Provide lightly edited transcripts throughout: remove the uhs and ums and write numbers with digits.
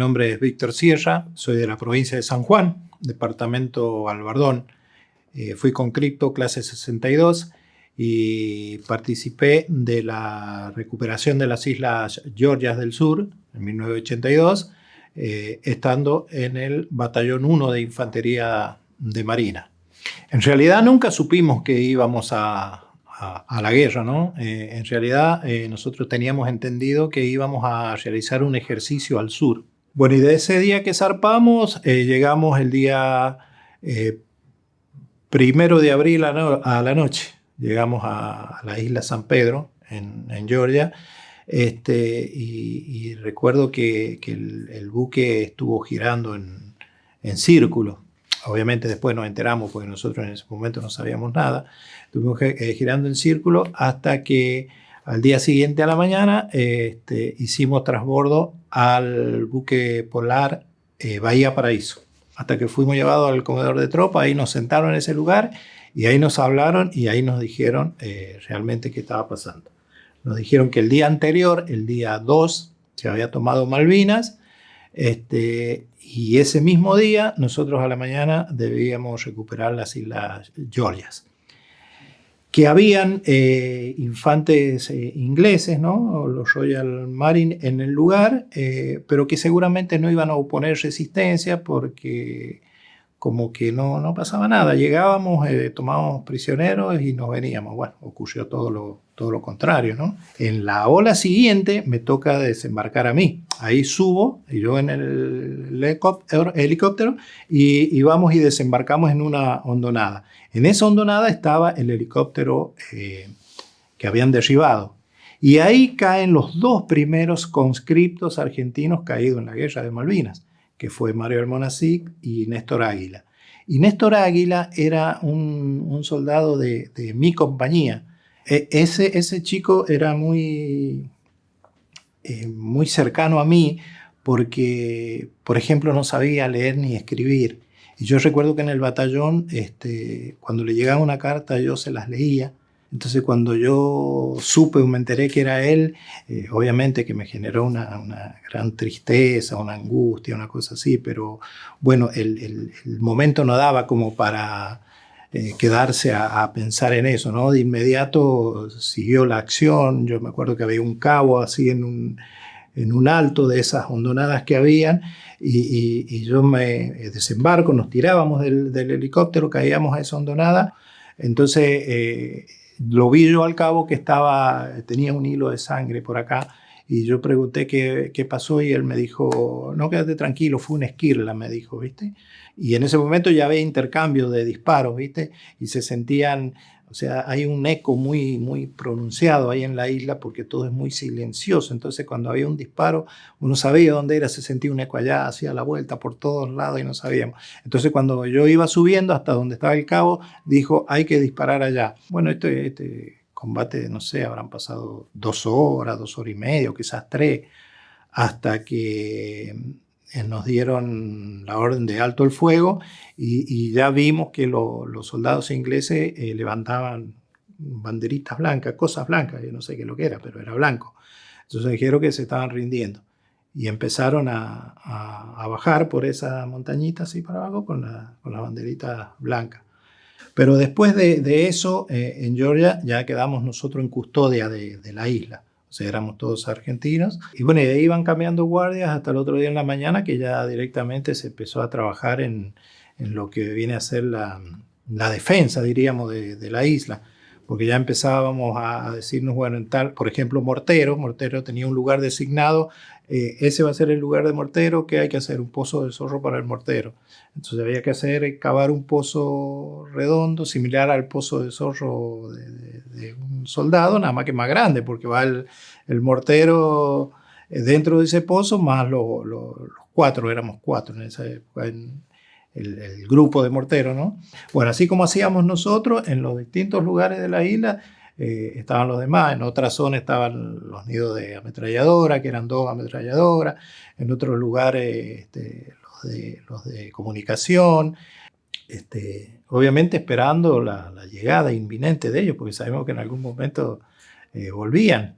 nombre es Víctor Sierra, soy de la provincia de San Juan, departamento Albardón. Fui conscripto clase 62 y participé de la recuperación de las Islas Georgias del Sur en 1982, estando en el Batallón 1 de Infantería de Marina. En realidad nunca supimos que íbamos a la guerra, ¿no? En realidad nosotros teníamos entendido que íbamos a realizar un ejercicio al sur. Bueno, y de ese día que zarpamos, llegamos el día 1 de abril a la noche. Llegamos a la isla San Pedro, en Georgia, y recuerdo que el buque estuvo girando en círculo. Obviamente después nos enteramos porque nosotros en ese momento no sabíamos nada. Estuvimos girando en círculo hasta que al día siguiente a la mañana hicimos transbordo al buque polar Bahía Paraíso. Hasta que fuimos llevados al comedor de tropa, ahí nos sentaron en ese lugar y ahí nos hablaron y ahí nos dijeron realmente qué estaba pasando. Nos dijeron que el día anterior, el día 2, se había tomado Malvinas. Y ese mismo día, nosotros a la mañana debíamos recuperar las Islas Georgias. Que habían infantes ingleses, ¿no? Los Royal Marine en el lugar, pero que seguramente no iban a oponer resistencia porque como que no pasaba nada. Llegábamos, tomábamos prisioneros y nos veníamos. Bueno, ocurrió todo lo contrario, ¿no? En la ola siguiente me toca desembarcar a mí. Ahí subo, y yo en el helicóptero, y vamos y desembarcamos en una hondonada. En esa hondonada estaba el helicóptero que habían derribado. Y ahí caen los dos primeros conscriptos argentinos caídos en la guerra de Malvinas, que fue Mario Almonacid y Néstor Águila. Y Néstor Águila era un soldado de mi compañía. Ese chico era muy cercano a mí porque, por ejemplo, no sabía leer ni escribir. Y yo recuerdo que en el batallón, cuando le llegaba una carta, yo se las leía. Entonces, cuando yo supe o me enteré que era él, obviamente que me generó una gran tristeza, una angustia, una cosa así, pero bueno, el momento no daba como para quedarse a pensar en eso, ¿no? De inmediato siguió la acción. Yo me acuerdo que había un cabo así en un alto de esas hondonadas que habían, y yo me desembarco, nos tirábamos del helicóptero, caíamos a esa hondonada. Entonces lo vi yo al cabo que tenía un hilo de sangre por acá, y yo pregunté qué pasó, y él me dijo, no, quédate tranquilo, fue una esquirla, me dijo, ¿viste? Y en ese momento ya había intercambio de disparos, ¿viste? Y se sentían, o sea, hay un eco muy pronunciado ahí en la isla porque todo es muy silencioso. Entonces cuando había un disparo, uno sabía dónde era, se sentía un eco allá, hacía la vuelta por todos lados y no sabíamos. Entonces cuando yo iba subiendo hasta donde estaba el cabo, dijo, hay que disparar allá. Bueno, este combate, no sé, habrán pasado 2 horas, 2 horas y media, o quizás 3, hasta que nos dieron la orden de alto el fuego, y ya vimos que los soldados ingleses levantaban banderitas blancas, cosas blancas, yo no sé qué es lo que era, pero era blanco. Entonces dijeron que se estaban rindiendo y empezaron a bajar por esa montañita así para abajo con la banderita blanca. Pero después de eso, en Georgia ya quedamos nosotros en custodia de la isla. O sea, éramos todos argentinos. Y bueno, y ahí iban cambiando guardias hasta el otro día en la mañana, que ya directamente se empezó a trabajar en lo que viene a ser la defensa, diríamos, de la isla. Porque ya empezábamos a decirnos, bueno, en tal, por ejemplo, Mortero tenía un lugar designado, ese va a ser el lugar de Mortero, que hay que hacer un pozo de zorro para el Mortero. Entonces había que cavar un pozo redondo, similar al pozo de zorro de un soldado, nada más que más grande, porque va el mortero dentro de ese pozo, más los 4, éramos 4 en esa época, el grupo de morteros, ¿no? Bueno, así como hacíamos nosotros, en los distintos lugares de la isla estaban los demás. En otra zona estaban los nidos de ametralladora, que eran 2 ametralladoras. En otros lugares los de comunicación. Obviamente esperando la llegada inminente de ellos, porque sabemos que en algún momento volvían.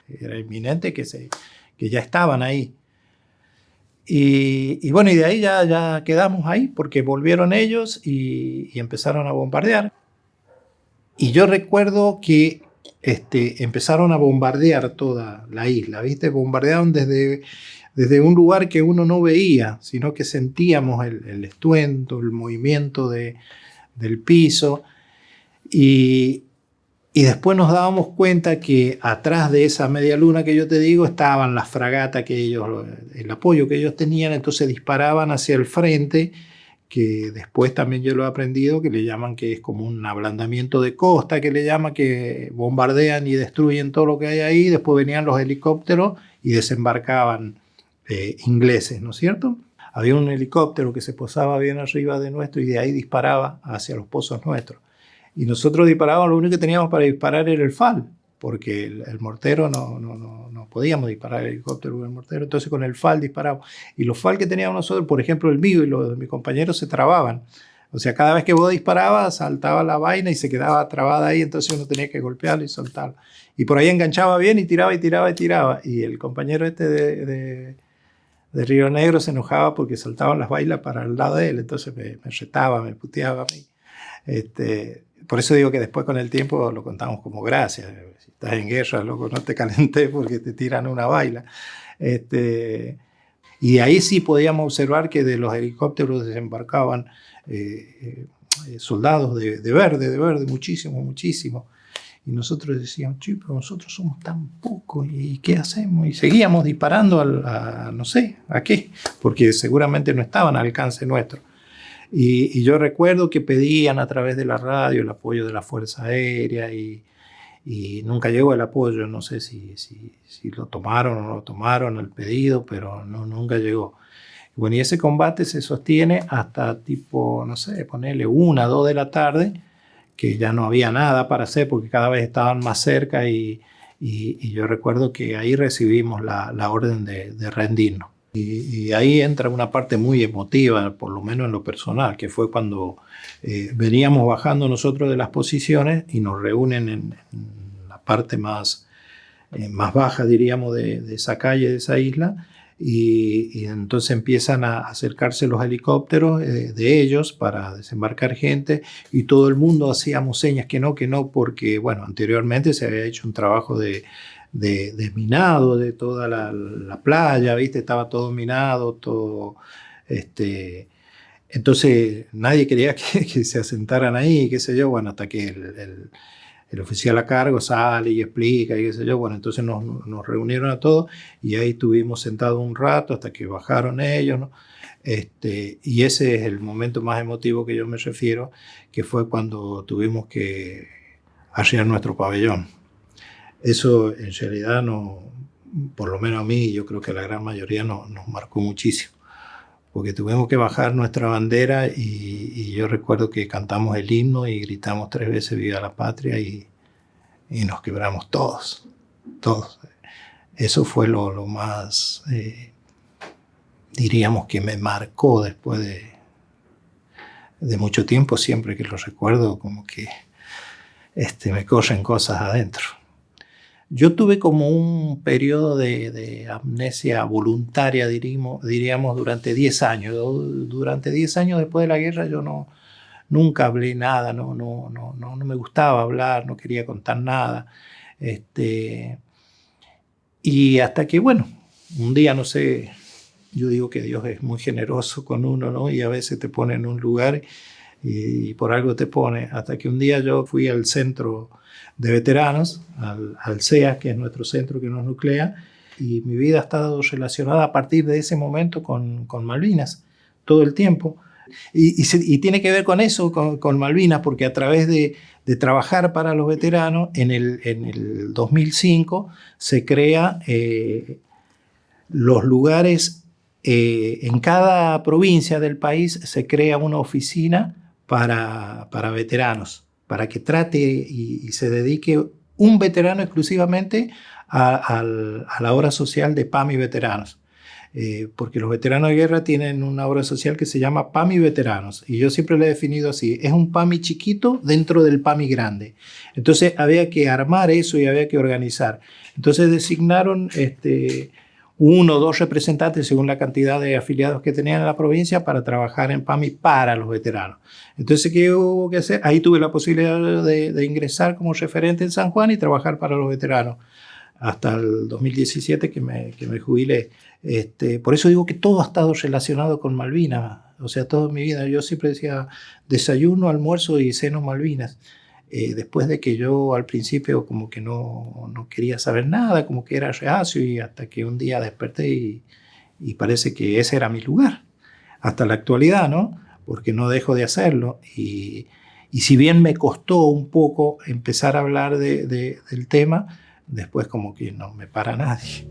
Era inminente que ya estaban ahí. Y bueno, y de ahí ya quedamos ahí porque volvieron ellos y empezaron a bombardear. Y yo recuerdo que empezaron a bombardear toda la isla, ¿viste? Bombardearon desde un lugar que uno no veía, sino que sentíamos el estruendo, el movimiento del piso. Y después nos dábamos cuenta que atrás de esa media luna que yo te digo estaban las fragatas que ellos, el apoyo que ellos tenían, entonces disparaban hacia el frente, que después también yo lo he aprendido, que le llaman que es como un ablandamiento de costa, que le llaman que bombardean y destruyen todo lo que hay ahí, después venían los helicópteros y desembarcaban ingleses, ¿no es cierto? Había un helicóptero que se posaba bien arriba de nuestro y de ahí disparaba hacia los pozos nuestros. Y nosotros disparábamos, lo único que teníamos para disparar era el FAL, porque el mortero no podíamos disparar el helicóptero con el mortero, entonces con el FAL disparábamos. Y los FAL que teníamos nosotros, por ejemplo el mío y los de mis compañeros, se trababan. O sea, cada vez que vos disparabas, saltaba la vaina y se quedaba trabada ahí, entonces uno tenía que golpearlo y soltarlo. Y por ahí enganchaba bien y tiraba y tiraba y tiraba. Y el compañero de Río Negro se enojaba porque saltaban las bailas para el lado de él, entonces me retaba, me puteaba a mí. Por eso digo que después con el tiempo lo contamos como gracia. Si estás en guerra, loco, no te calentés porque te tiran una baila. Y de ahí sí podíamos observar que de los helicópteros desembarcaban soldados de verde, muchísimo, muchísimo. Y nosotros decíamos, sí, pero nosotros somos tan pocos, ¿y qué hacemos? Y seguíamos disparando no sé, ¿a qué? Porque seguramente no estaban al alcance nuestro. Y yo recuerdo que pedían a través de la radio el apoyo de la Fuerza Aérea y nunca llegó el apoyo. No sé si lo tomaron o no lo tomaron el pedido, pero nunca llegó. Bueno, y ese combate se sostiene hasta tipo, no sé, ponerle 1, 2 de la tarde, que ya no había nada para hacer porque cada vez estaban más cerca y yo recuerdo que ahí recibimos la orden de rendirnos. Y ahí entra una parte muy emotiva, por lo menos en lo personal, que fue cuando veníamos bajando nosotros de las posiciones y nos reúnen en la parte más baja, diríamos, de esa calle, de esa isla, y entonces empiezan a acercarse los helicópteros de ellos para desembarcar gente y todo el mundo hacíamos señas que no, porque, bueno, anteriormente se había hecho un trabajo de minado de toda la playa, ¿viste? Estaba todo minado, todo. Entonces nadie quería que se asentaran ahí, qué sé yo, bueno, hasta que el oficial a cargo sale y explica y qué sé yo, bueno, entonces nos reunieron a todos y ahí estuvimos sentados un rato hasta que bajaron ellos, ¿no? Y ese es el momento más emotivo que yo me refiero, que fue cuando tuvimos que arriar nuestro pabellón. Eso en realidad por lo menos a mí, yo creo que a la gran mayoría nos marcó muchísimo, porque tuvimos que bajar nuestra bandera y yo recuerdo que cantamos el himno y gritamos 3 veces Viva la Patria y nos quebramos todos. Eso fue lo más, diríamos que me marcó después de mucho tiempo, siempre que lo recuerdo como que me corren cosas adentro. Yo tuve como un periodo de amnesia voluntaria, diríamos, durante 10 años. Durante 10 años después de la guerra yo nunca hablé nada, no me gustaba hablar, no quería contar nada. Y hasta que, bueno, un día, no sé, yo digo que Dios es muy generoso con uno, ¿no? Y a veces te pone en un lugar y por algo te pone. Hasta que un día yo fui al centro de veteranos, al CEA, que es nuestro centro que nos nuclea, y mi vida ha estado relacionada a partir de ese momento con Malvinas, todo el tiempo. Y tiene que ver con eso, con Malvinas, porque a través de trabajar para los veteranos, en el 2005 se crea los lugares, en cada provincia del país se crea una oficina para veteranos, para que trate y se dedique un veterano exclusivamente a la obra social de PAMI Veteranos. Porque los veteranos de guerra tienen una obra social que se llama PAMI Veteranos, y yo siempre lo he definido así: es un PAMI chiquito dentro del PAMI grande. Entonces había que armar eso y había que organizar. Entonces designaron uno o dos representantes según la cantidad de afiliados que tenían en la provincia para trabajar en PAMI para los veteranos. Entonces, ¿qué hubo que hacer? Ahí tuve la posibilidad de ingresar como referente en San Juan y trabajar para los veteranos hasta el 2017 que me jubilé. Por eso digo que todo ha estado relacionado con Malvinas. O sea, toda mi vida yo siempre decía desayuno, almuerzo y ceno Malvinas. Después de que yo al principio como que no quería saber nada, como que era reacio, y hasta que un día desperté y parece que ese era mi lugar, hasta la actualidad, ¿no? Porque no dejo de hacerlo. Y si bien me costó un poco empezar a hablar del tema, después como que no me para nadie.